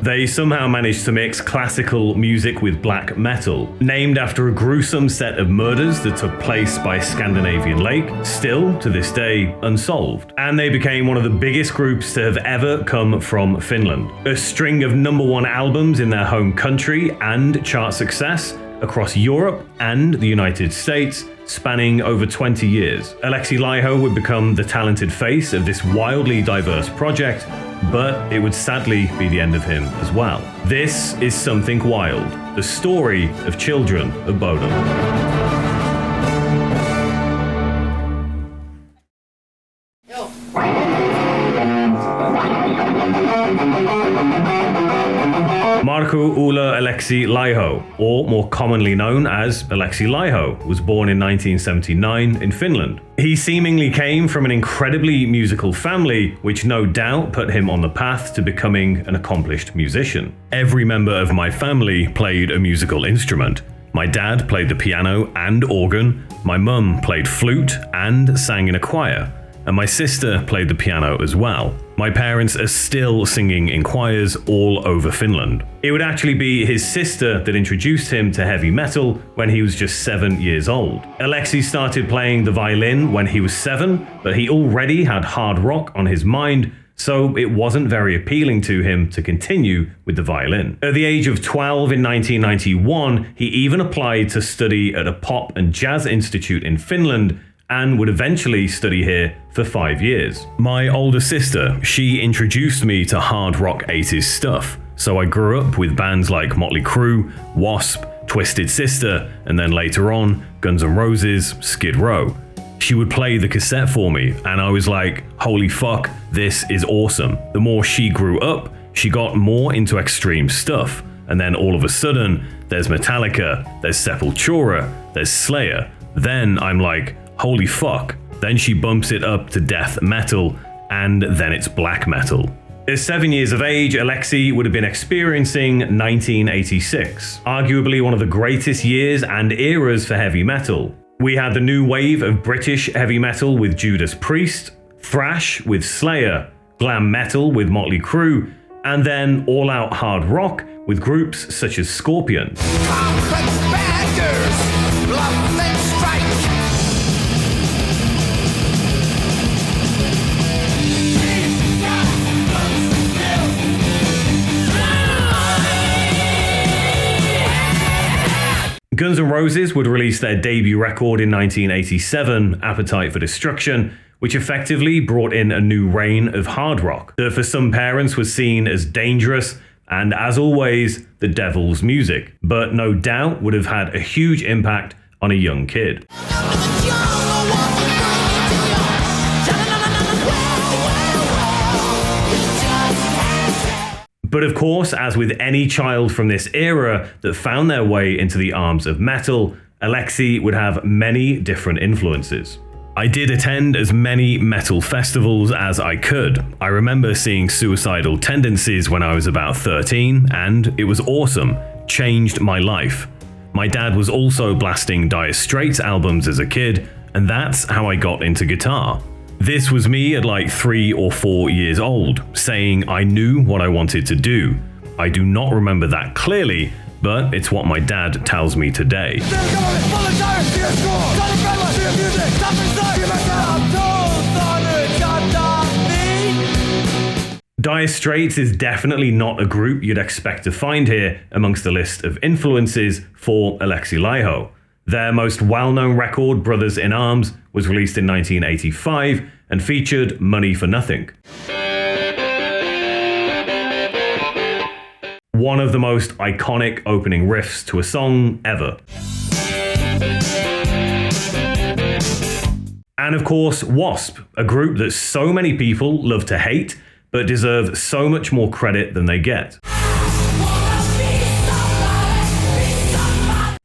They somehow managed to mix classical music with black metal, named after a gruesome set of murders that took place by a Scandinavian lake, still to this day unsolved. And they became one of the biggest groups to have ever come from Finland. A string of #1 albums in their home country and chart success across Europe and the United States, spanning over 20 years. Alexi Laiho would become the talented face of this wildly diverse project, but it would sadly be the end of him as well. This is Something Wild, the story of children of Bodom. Markku Uula Aleksi Laiho, or more commonly known as Alexi Laiho, was born in 1979 in Finland. He seemingly came from an incredibly musical family, which no doubt put him on the path to becoming an accomplished musician. Every member of my family played a musical instrument. My dad played the piano and organ, my mum played flute and sang in a choir, and my sister played the piano as well. My parents are still singing in choirs all over Finland. It would actually be his sister that introduced him to heavy metal when he was just 7 years old. Alexi started playing the violin when he was 7, but he already had hard rock on his mind, so it wasn't very appealing to him to continue with the violin. At the age of 12 in 1991, he even applied to study at a pop and jazz institute in Finland, and would eventually study here for 5 years. My older sister, she introduced me to hard rock 80s stuff, so I grew up with bands like Motley Crue, Wasp, Twisted Sister, and then later on, Guns N' Roses, Skid Row. She would play the cassette for me, and I was like, holy fuck, this is awesome. The more she grew up, she got more into extreme stuff, and then all of a sudden, there's Metallica, there's Sepultura, there's Slayer. Then I'm like, holy fuck. Then she bumps it up to death metal, and then it's black metal. At 7 years of age, Alexi would have been experiencing 1986, arguably one of the greatest years and eras for heavy metal. We had the new wave of British heavy metal with Judas Priest, thrash with Slayer, glam metal with Motley Crue, and then all-out hard rock with groups such as Scorpion. Guns N' Roses would release their debut record in 1987, Appetite for Destruction, which effectively brought in a new reign of hard rock that for some parents was seen as dangerous and, as always, the devil's music, but no doubt would have had a huge impact on a young kid. But of course, as with any child from this era that found their way into the arms of metal, Alexi would have many different influences. I did attend as many metal festivals as I could. I remember seeing Suicidal Tendencies when I was about 13, and it was awesome, changed my life. My dad was also blasting Dire Straits albums as a kid, and that's how I got into guitar. This was me at like 3 or 4 years old, saying I knew what I wanted to do. I do not remember that clearly, but it's what my dad tells me today. Dire Straits is definitely not a group you'd expect to find here amongst the list of influences for Alexi Laiho. Their most well-known record, Brothers in Arms, was released in 1985 and featured Money for Nothing. One of the most iconic opening riffs to a song ever. And of course, Wasp, a group that so many people love to hate, but deserve so much more credit than they get.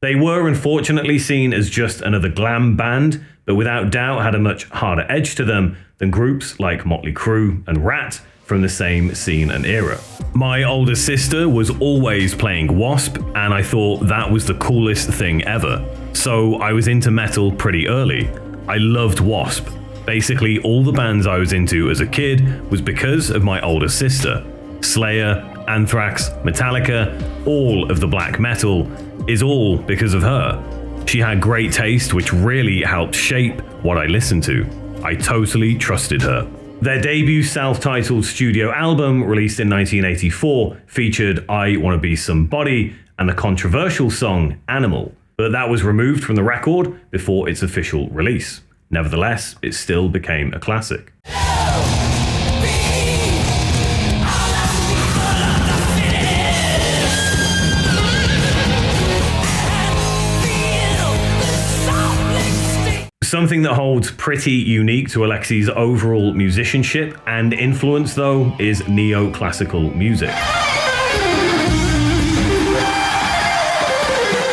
They were unfortunately seen as just another glam band, but without doubt had a much harder edge to them than groups like Motley Crue and Rat from the same scene and era. My older sister was always playing Wasp, and I thought that was the coolest thing ever. So I was into metal pretty early. I loved Wasp. Basically all the bands I was into as a kid was because of my older sister. Slayer, Anthrax, Metallica, all of the black metal, is all because of her. She had great taste, which really helped shape what I listened to. I totally trusted her. Their debut self-titled studio album, released in 1984, featured I Wanna Be Somebody and the controversial song Animal, but that was removed from the record before its official release. Nevertheless, it still became a classic. Something that holds pretty unique to Alexi's overall musicianship and influence, though, is neoclassical music.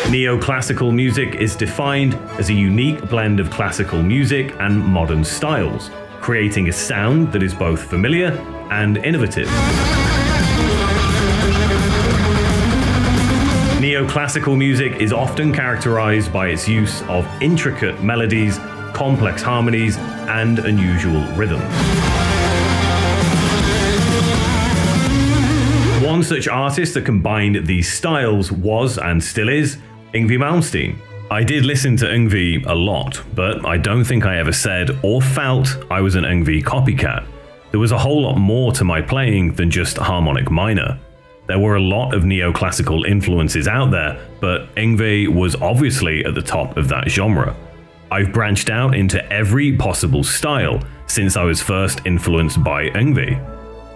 Neoclassical music is defined as a unique blend of classical music and modern styles, creating a sound that is both familiar and innovative. Neoclassical music is often characterized by its use of intricate melodies, complex harmonies, and unusual rhythms. One such artist that combined these styles was, and still is, Yngwie Malmsteen. I did listen to Yngwie a lot, but I don't think I ever said or felt I was an Yngwie copycat. There was a whole lot more to my playing than just harmonic minor. There were a lot of neoclassical influences out there, but Yngwie was obviously at the top of that genre. I've branched out into every possible style since I was first influenced by Yngwie.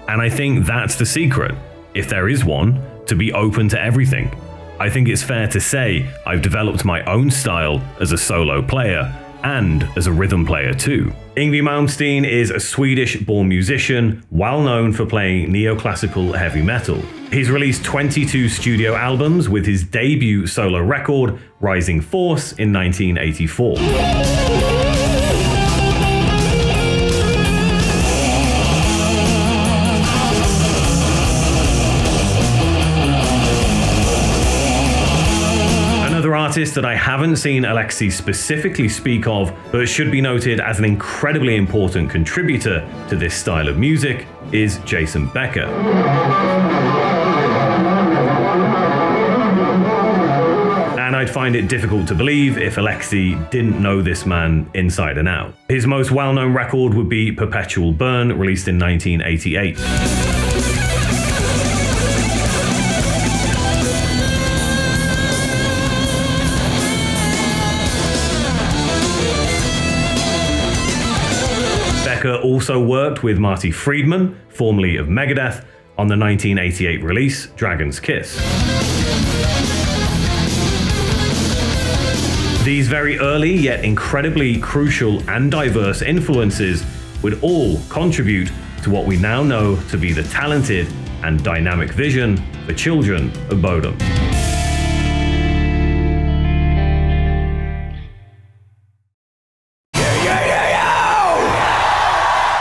And I think that's the secret, if there is one, to be open to everything. I think it's fair to say I've developed my own style as a solo player and as a rhythm player too. Yngwie Malmsteen is a Swedish-born musician, well known for playing neoclassical heavy metal. He's released 22 studio albums, with his debut solo record, Rising Force, in 1984. Artist that I haven't seen Alexi specifically speak of, but should be noted as an incredibly important contributor to this style of music, is Jason Becker. And I'd find it difficult to believe if Alexi didn't know this man inside and out. His most well-known record would be Perpetual Burn, released in 1988. Also worked with Marty Friedman, formerly of Megadeth, on the 1988 release Dragon's Kiss. These very early yet incredibly crucial and diverse influences would all contribute to what we now know to be the talented and dynamic vision for children of Bodom.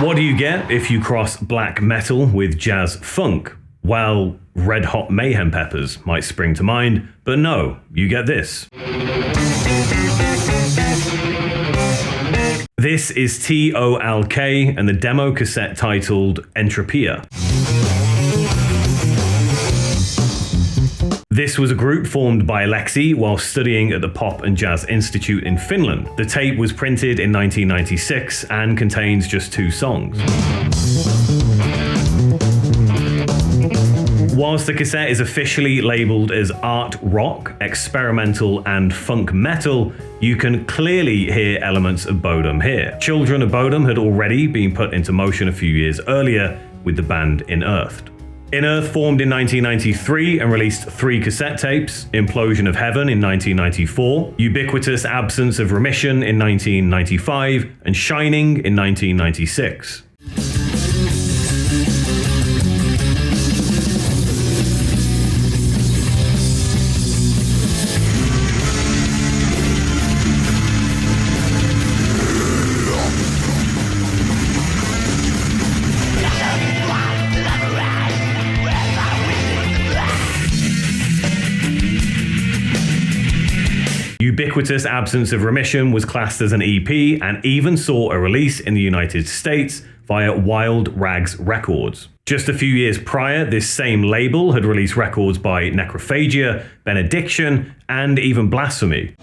What do you get if you cross black metal with jazz funk? Well, Red Hot Mayhem Peppers might spring to mind, but no, you get this. This is THEGHOULWALK and the demo cassette titled Entropia. This was a group formed by Alexi while studying at the Pop and Jazz Institute in Finland. The tape was printed in 1996 and contains just 2 songs. Whilst the cassette is officially labelled as art rock, experimental and funk metal, you can clearly hear elements of Bodom here. Children of Bodom had already been put into motion a few years earlier with the band Inearthed. Inearthed formed in 1993 and released 3 cassette tapes: Implosion of Heaven in 1994, Ubiquitous Absence of Remission in 1995, and Shining in 1996. Ubiquitous Absence of Remission was classed as an EP and even saw a release in the United States via Wild Rags Records. Just a few years prior, this same label had released records by Necrophagia, Benediction, and even Blasphemy.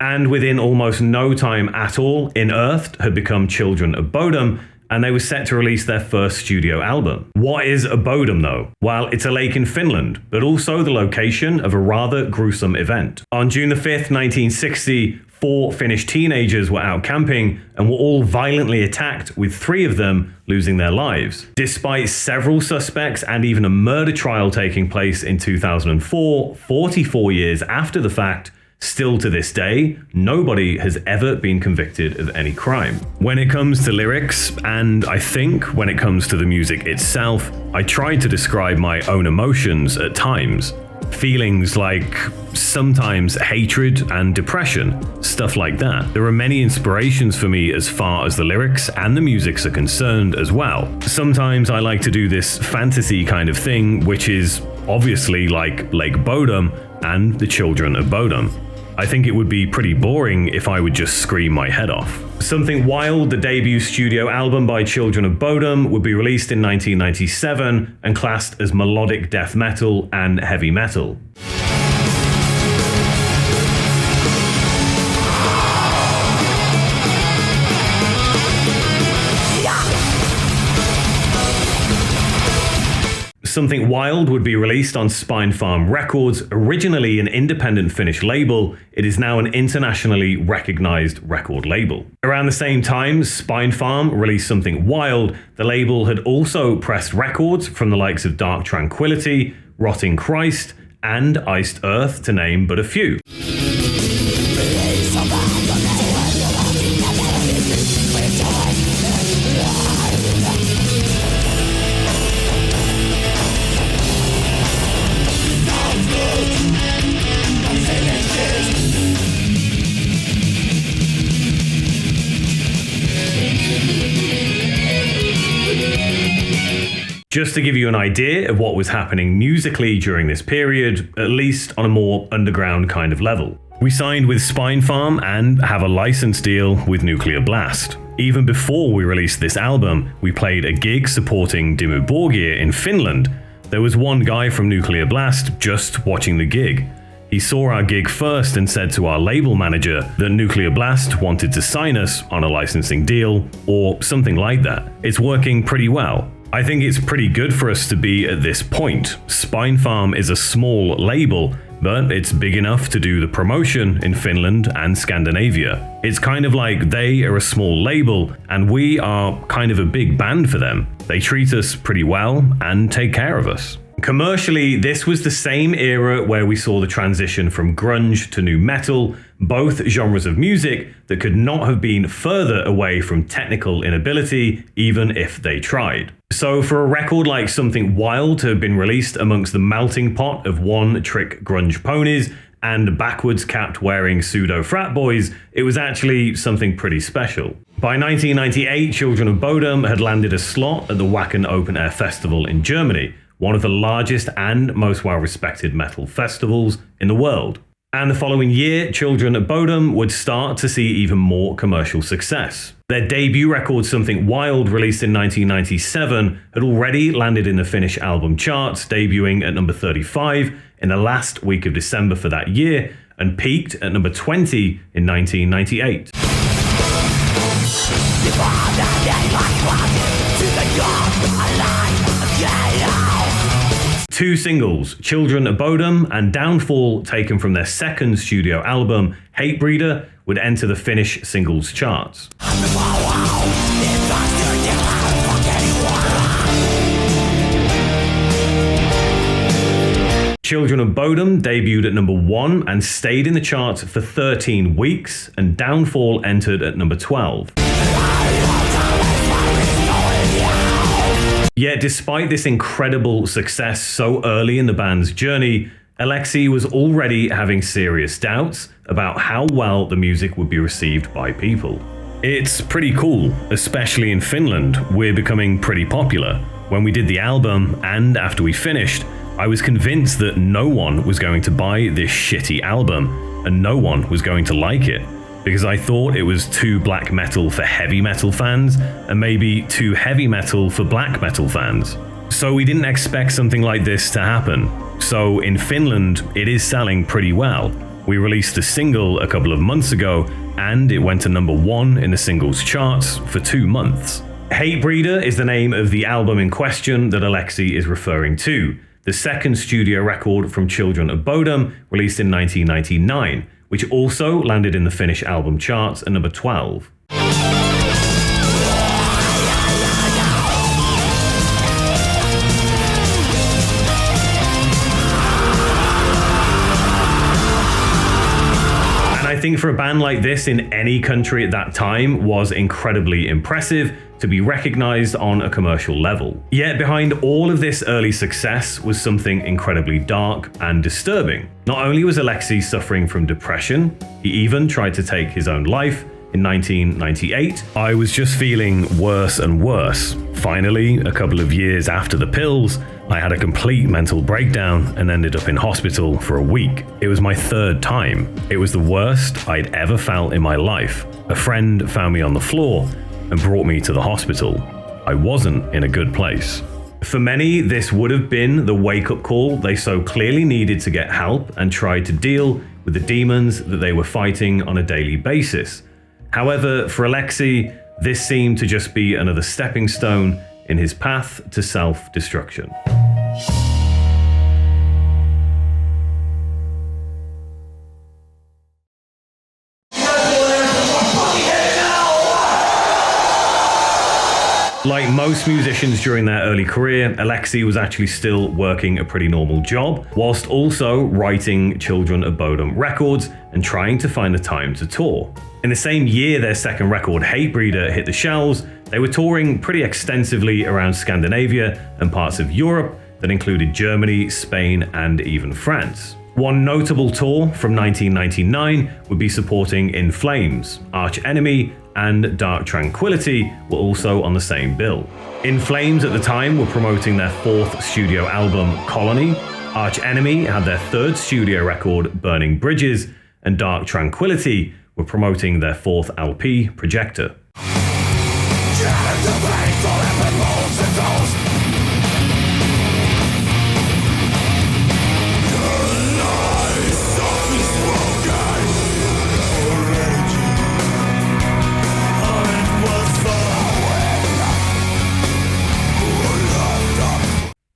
And within almost no time at all, Inearthed had become Children of Bodom, and they were set to release their first studio album. What is a Bodom though? Well, it's a lake in Finland, but also the location of a rather gruesome event. On June the 5th, 1960, 4 Finnish teenagers were out camping and were all violently attacked, with 3 of them losing their lives. Despite several suspects and even a murder trial taking place in 2004, 44 years after the fact, still to this day, nobody has ever been convicted of any crime. When it comes to lyrics, and I think when it comes to the music itself, I tried to describe my own emotions at times. Feelings like sometimes hatred and depression, stuff like that. There are many inspirations for me as far as the lyrics and the musics are concerned as well. Sometimes I like to do this fantasy kind of thing, which is obviously like Lake Bodom and the Children of Bodom. I think it would be pretty boring if I would just scream my head off. Something Wild, the debut studio album by Children of Bodom, would be released in 1997 and classed as melodic death metal and heavy metal. Something Wild would be released on Spine Farm Records, originally an independent Finnish label. It is now an internationally recognized record label. Around the same time Spine Farm released Something Wild, the label had also pressed records from the likes of Dark Tranquillity, Rotting Christ, and Iced Earth, to name but a few. Just to give you an idea of what was happening musically during this period, at least on a more underground kind of level. We signed with Spine Farm and have a license deal with Nuclear Blast. Even before we released this album, we played a gig supporting Dimmu Borgir in Finland. There was one guy from Nuclear Blast just watching the gig. He saw our gig first and said to our label manager that Nuclear Blast wanted to sign us on a licensing deal or something like that. It's working pretty well. I think it's pretty good for us to be at this point. Spine Farm is a small label, but it's big enough to do the promotion in Finland and Scandinavia. It's kind of like they are a small label and we are kind of a big band for them. They treat us pretty well and take care of us. Commercially, this was the same era where we saw the transition from grunge to nu metal, both genres of music that could not have been further away from technical inability, even if they tried. So for a record like Something Wild to have been released amongst the melting pot of one-trick grunge ponies and backwards capped wearing pseudo frat boys, it was actually something pretty special. By 1998, Children of Bodom had landed a slot at the Wacken Open Air Festival in Germany, one of the largest and most well-respected metal festivals in the world. And the following year, Children of Bodom would start to see even more commercial success. Their debut record, Something Wild, released in 1997, had already landed in the Finnish album charts, debuting at number 35 in the last week of December for that year, and peaked at number 20 in 1998. Two singles, Children of Bodom and Downfall, taken from their second studio album, Hatebreeder, would enter the Finnish singles charts. Children of Bodom debuted at number 1 and stayed in the charts for 13 weeks, and Downfall entered at number 12. Yet despite this incredible success so early in the band's journey, Alexi was already having serious doubts about how well the music would be received by people. It's pretty cool, especially in Finland. We're becoming pretty popular. When we did the album, and after we finished, I was convinced that no one was going to buy this shitty album, and no one was going to like it, because I thought it was too black metal for heavy metal fans, and maybe too heavy metal for black metal fans. So we didn't expect something like this to happen. So in Finland, it is selling pretty well. We released a single a couple of months ago, and it went to #1 in the singles charts for 2 months. Hatebreeder is the name of the album in question that Alexi is referring to, the second studio record from Children of Bodom, released in 1999, which also landed in the Finnish album charts at number 12. I think for a band like this in any country at that time was incredibly impressive to be recognized on a commercial level. Yet behind all of this early success was something incredibly dark and disturbing. Not only was Alexi suffering from depression, he even tried to take his own life in 1998. I was just feeling worse and worse. Finally, a couple of years after the pills, I had a complete mental breakdown and ended up in hospital for a week. It was my 3rd time. It was the worst I'd ever felt in my life. A friend found me on the floor and brought me to the hospital. I wasn't in a good place. For many, this would have been the wake-up call they so clearly needed to get help and try to deal with the demons that they were fighting on a daily basis. However, for Alexi, this seemed to just be another stepping stone in his path to self-destruction. Like most musicians during their early career, Alexi was actually still working a pretty normal job, whilst also writing Children of Bodom records and trying to find the time to tour. In the same year their second record, Hatebreeder, hit the shelves, they were touring pretty extensively around Scandinavia and parts of Europe that included Germany, Spain, and even France. One notable tour from 1999 would be supporting In Flames. Arch Enemy and Dark Tranquillity were also on the same bill. In Flames at the time were promoting their 4th studio album, Colony. Arch Enemy had their 3rd studio record, Burning Bridges, and Dark Tranquillity were promoting their 4th LP, Projector.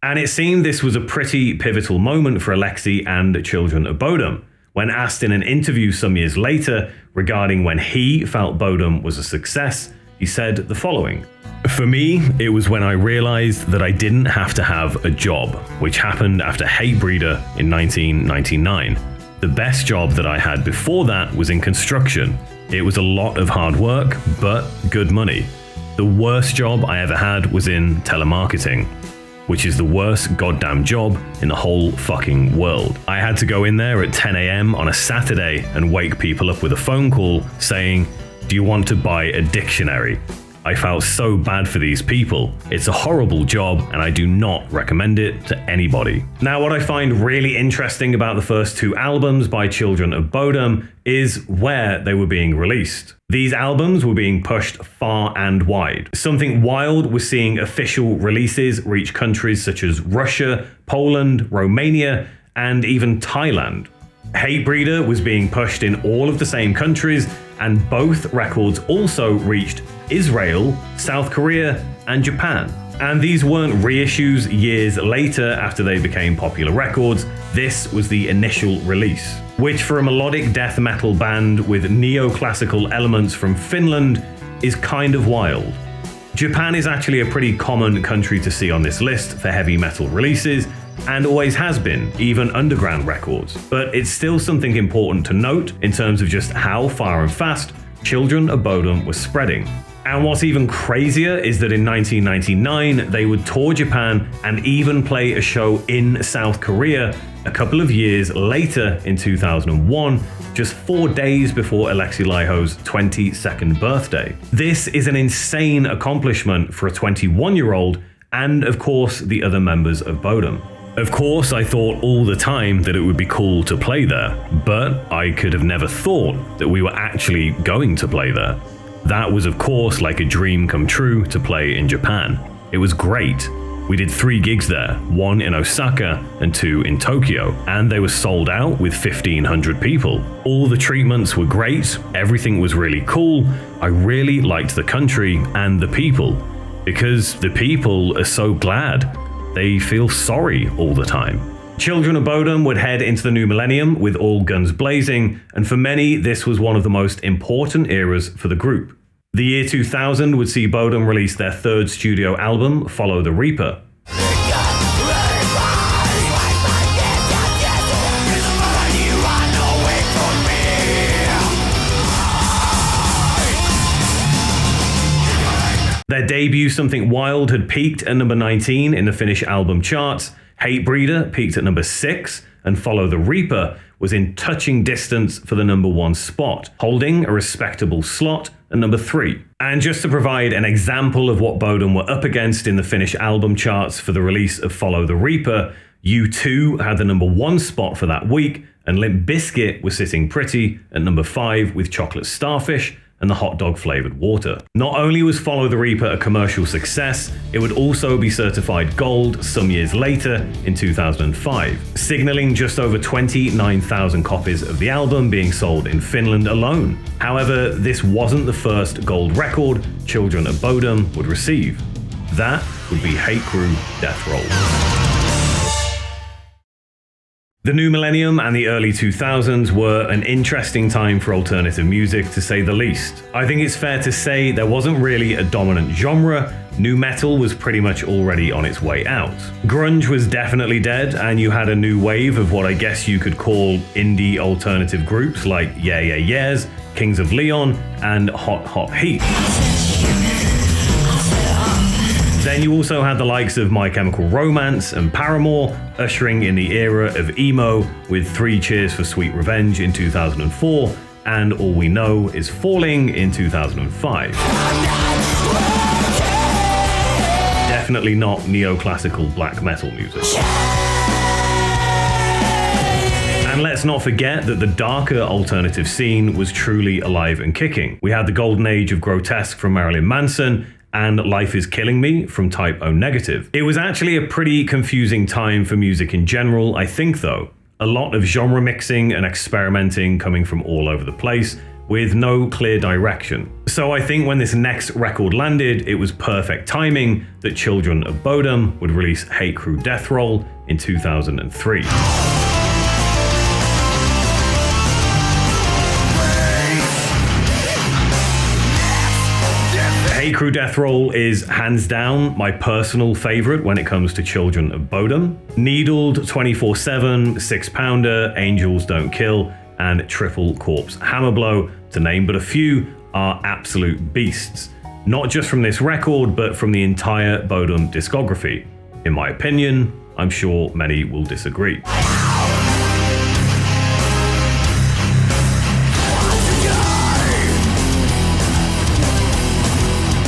And it seemed this was a pretty pivotal moment for Alexi and Children of Bodom. When asked in an interview some years later regarding when he felt Bodom was a success, he said the following: "For me, it was when I realized that I didn't have to have a job, which happened after Hatebreeder in 1999. The best job that I had before that was in construction. It was a lot of hard work, but good money. The worst job I ever had was in telemarketing, which is the worst goddamn job in the whole fucking world. I had to go in there at 10 a.m. on a Saturday and wake people up with a phone call saying, 'Do you want to buy a dictionary?' I felt so bad for these people. It's a horrible job and I do not recommend it to anybody." Now, what I find really interesting about the first 2 albums by Children of Bodom is where they were being released. These albums were being pushed far and wide. Something Wild was seeing official releases reach countries such as Russia, Poland, Romania, and even Thailand. Hatebreeder was being pushed in all of the same countries, and both records also reached Israel, South Korea, and Japan. And these weren't reissues years later after they became popular records. This was the initial release, which for a melodic death metal band with neoclassical elements from Finland is kind of wild. Japan is actually a pretty common country to see on this list for heavy metal releases, and always has been, even underground records. But it's still something important to note in terms of just how far and fast Children of Bodom was spreading. And what's even crazier is that in 1999, they would tour Japan and even play a show in South Korea a couple of years later in 2001, just 4 days before Alexi Laiho's 22nd birthday. This is an insane accomplishment for a 21-year-old and, of course, the other members of Bodom. Of course, I thought all the time that it would be cool to play there, but I could have never thought that we were actually going to play there. That was, of course, like a dream come true to play in Japan. It was great. We did 3 gigs there, 1 in Osaka and 2 in Tokyo, and they were sold out with 1,500 people. All the treatments were great, everything was really cool. I really liked the country and the people, because the people are so glad. They feel sorry all the time. Children of Bodom would head into the new millennium with all guns blazing, and for many, this was one of the most important eras for the group. The year 2000 would see Bodom release their 3rd studio album, Follow the Reaper. Their debut, Something Wild, had peaked at number 19 in the Finnish album charts. Hatebreeder peaked at number 6, and Follow the Reaper was in touching distance for the number 1 spot, holding a respectable slot at number 3. And just to provide an example of what Bodom were up against in the Finnish album charts for the release of Follow the Reaper, U2 had the number 1 spot for that week, and Limp Bizkit was sitting pretty at number 5 with Chocolate Starfish and the hot dog flavored water. Not only was Follow the Reaper a commercial success, it would also be certified gold some years later in 2005, signaling just over 29,000 copies of the album being sold in Finland alone. However, this wasn't the first gold record Children of Bodom would receive. That would be Hate Crew Deathroll. The new millennium and the early 2000s were an interesting time for alternative music, to say the least. I think it's fair to say there wasn't really a dominant genre. Nu metal was pretty much already on its way out. Grunge was definitely dead, and you had a new wave of what I guess you could call indie alternative groups like Yeah Yeah Yeahs, Kings of Leon, and Hot Hot Heat. Then you also had the likes of My Chemical Romance and Paramore, ushering in the era of emo with 3 Cheers for Sweet Revenge in 2004 and All We Know Is Falling in 2005. Definitely not neoclassical black metal music. And let's not forget that the darker alternative scene was truly alive and kicking. We had the golden age of grotesque from Marilyn Manson, and Life Is Killing Me from Type O Negative. It was actually a pretty confusing time for music in general, I think though. A lot of genre mixing and experimenting coming from all over the place, with no clear direction. So I think when this next record landed, it was perfect timing that Children of Bodom would release Hate Crew Deathroll in 2003. Hate Crew Deathroll is hands down my personal favorite when it comes to Children of Bodom. Needled 24/7, 6-pounder, Angels Don't Kill, and Triple Corpse Hammerblow, to name but a few, are absolute beasts. Not just from this record, but from the entire Bodom discography. In my opinion, I'm sure many will disagree.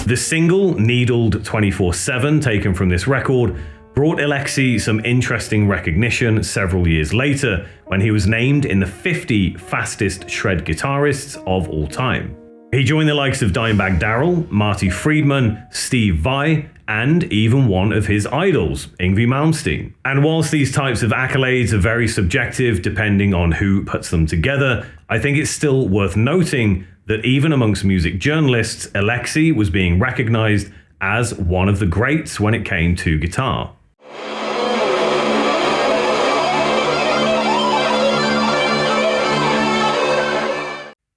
The single, Needled 24/7, taken from this record, brought Alexi some interesting recognition several years later when he was named in the 50 fastest shred guitarists of all time. He joined the likes of Dimebag Darrell, Marty Friedman, Steve Vai, and even one of his idols, Yngwie Malmsteen. And whilst these types of accolades are very subjective depending on who puts them together, I think it's still worth noting that even amongst music journalists, Alexi was being recognized as one of the greats when it came to guitar.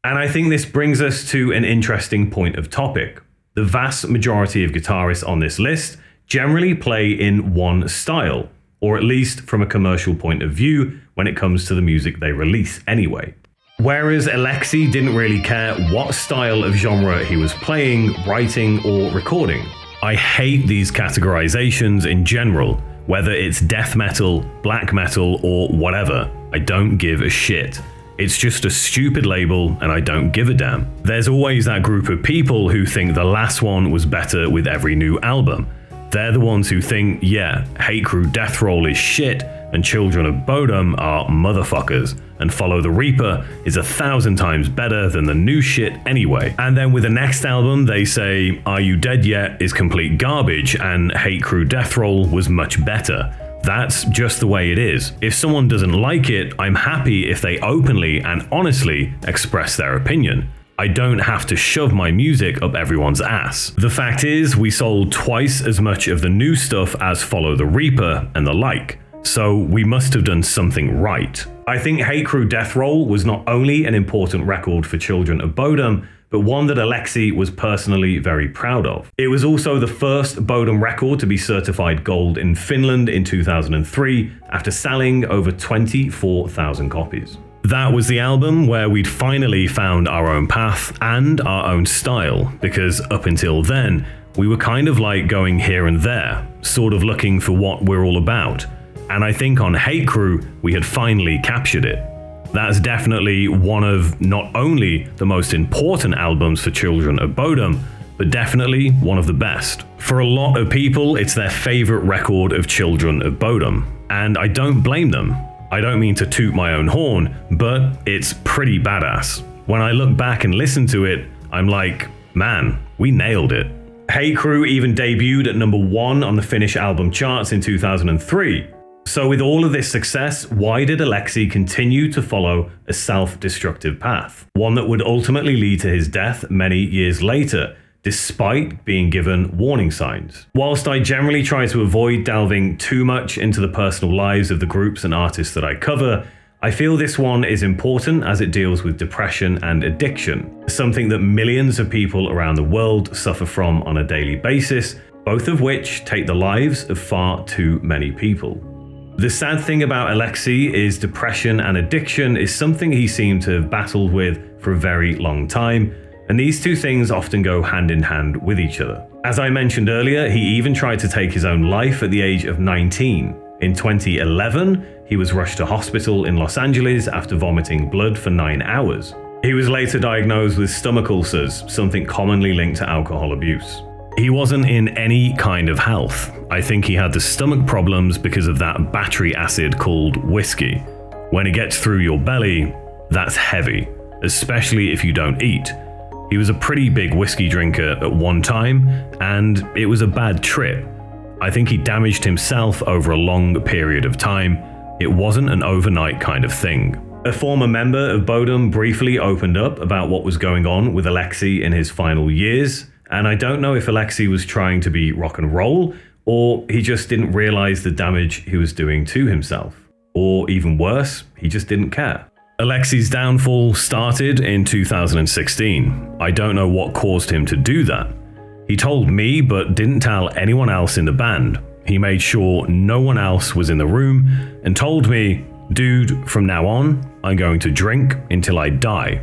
And I think this brings us to an interesting point of topic. The vast majority of guitarists on this list generally play in one style, or at least from a commercial point of view when it comes to the music they release anyway. Whereas Alexi didn't really care what style of genre he was playing, writing, or recording. I hate these categorizations in general, whether it's death metal, black metal, or whatever. I don't give a shit. It's just a stupid label and I don't give a damn. There's always that group of people who think the last one was better with every new album. They're the ones who think, yeah, Hate Crew Deathroll is shit and Children of Bodom are motherfuckers, and Follow the Reaper is 1,000 times better than the new shit anyway. And then with the next album they say Are You Dead Yet is complete garbage and Hate Crew Deathroll was much better. That's just the way it is. If someone doesn't like it, I'm happy if they openly and honestly express their opinion. I don't have to shove my music up everyone's ass. The fact is, we sold twice as much of the new stuff as Follow the Reaper and the like, so we must have done something right. I think Hate Crew Deathroll was not only an important record for Children of Bodom, but one that Alexi was personally very proud of. It was also the first Bodom record to be certified gold in Finland in 2003 after selling over 24,000 copies. That was the album where we'd finally found our own path and our own style, because up until then, we were kind of like going here and there, sort of looking for what we're all about. And I think on Hate Crew, we had finally captured it. That's definitely one of not only the most important albums for Children of Bodom, but definitely one of the best. For a lot of people, it's their favorite record of Children of Bodom, and I don't blame them. I don't mean to toot my own horn, but it's pretty badass. When I look back and listen to it, I'm like, man, we nailed it. Hate Crew even debuted at #1 on the Finnish album charts in 2003. So with all of this success, why did Alexi continue to follow a self-destructive path? One that would ultimately lead to his death many years later, despite being given warning signs. Whilst I generally try to avoid delving too much into the personal lives of the groups and artists that I cover, I feel this one is important as it deals with depression and addiction, something that millions of people around the world suffer from on a daily basis, both of which take the lives of far too many people. The sad thing about Alexi is depression and addiction is something he seemed to have battled with for a very long time, and these two things often go hand in hand with each other. As I mentioned earlier, he even tried to take his own life at the age of 19. In 2011, he was rushed to hospital in Los Angeles after vomiting blood for 9 hours. He was later diagnosed with stomach ulcers, something commonly linked to alcohol abuse. He wasn't in any kind of health. I think he had the stomach problems because of that battery acid called whiskey. When it gets through your belly, that's heavy, especially if you don't eat. He was a pretty big whiskey drinker at one time, and it was a bad trip. I think he damaged himself over a long period of time. It wasn't an overnight kind of thing. A former member of Bodom briefly opened up about what was going on with Alexi in his final years, and I don't know if Alexi was trying to be rock and roll, or he just didn't realize the damage he was doing to himself. Or even worse, he just didn't care. Alexi's downfall started in 2016. I don't know what caused him to do that. He told me but didn't tell anyone else in the band. He made sure no one else was in the room and told me, dude, from now on, I'm going to drink until I die.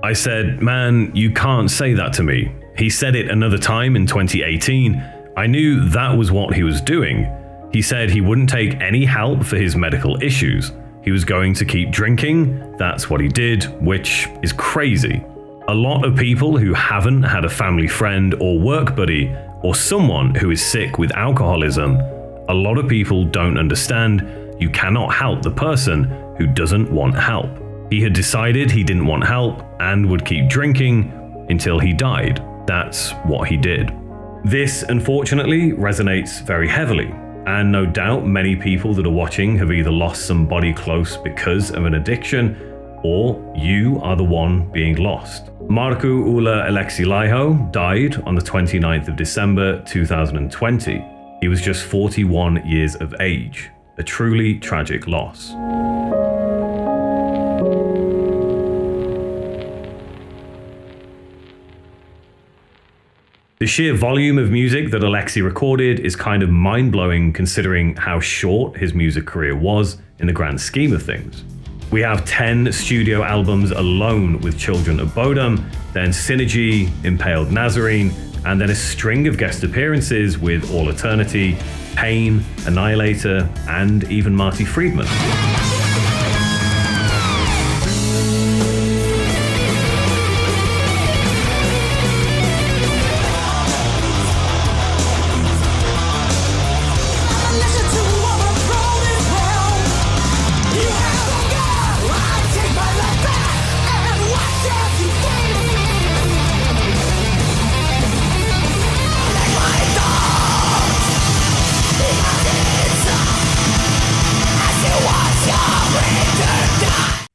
I said, man, you can't say that to me. He said it another time in 2018. I knew that was what he was doing. He said he wouldn't take any help for his medical issues. He was going to keep drinking. That's what he did, which is crazy. A lot of people who haven't had a family friend or work buddy or someone who is sick with alcoholism, a lot of people don't understand you cannot help the person who doesn't want help. He had decided he didn't want help and would keep drinking until he died. That's what he did. This, unfortunately, resonates very heavily, and no doubt many people that are watching have either lost somebody close because of an addiction, or you are the one being lost. Markku Uula Aleksi Laiho died on the 29th of December 2020. He was just 41 years of age, a truly tragic loss. The sheer volume of music that Alexi recorded is kind of mind-blowing considering how short his music career was in the grand scheme of things. We have 10 studio albums alone with Children of Bodom, then Synergy, Impaled Nazarene, and then a string of guest appearances with All Eternity, Pain, Annihilator, and even Marty Friedman.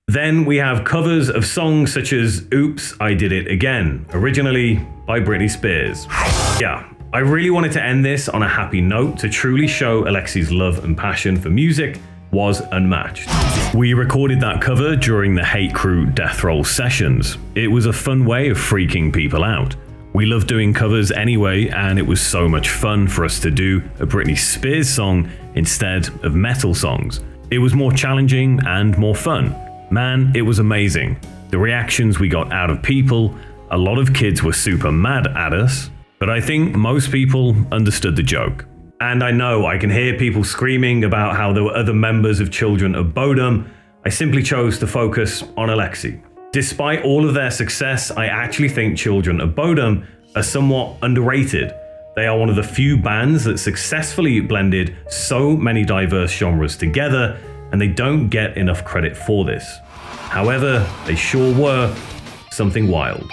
Then we have covers of songs such as Oops, I Did It Again, originally by Britney Spears. Yeah, I really wanted to end this on a happy note to truly show Alexi's love and passion for music was unmatched. We recorded that cover during the Hate Crew Deathroll sessions. It was a fun way of freaking people out. We love doing covers anyway, and it was so much fun for us to do a Britney Spears song instead of metal songs. It was more challenging and more fun. Man, it was amazing. The reactions we got out of people, a lot of kids were super mad at us, but I think most people understood the joke. And I know I can hear people screaming about how there were other members of Children of Bodom. I simply chose to focus on Alexi. Despite all of their success, I actually think Children of Bodom are somewhat underrated. They are one of the few bands that successfully blended so many diverse genres together, and they don't get enough credit for this. However, they sure were something wild.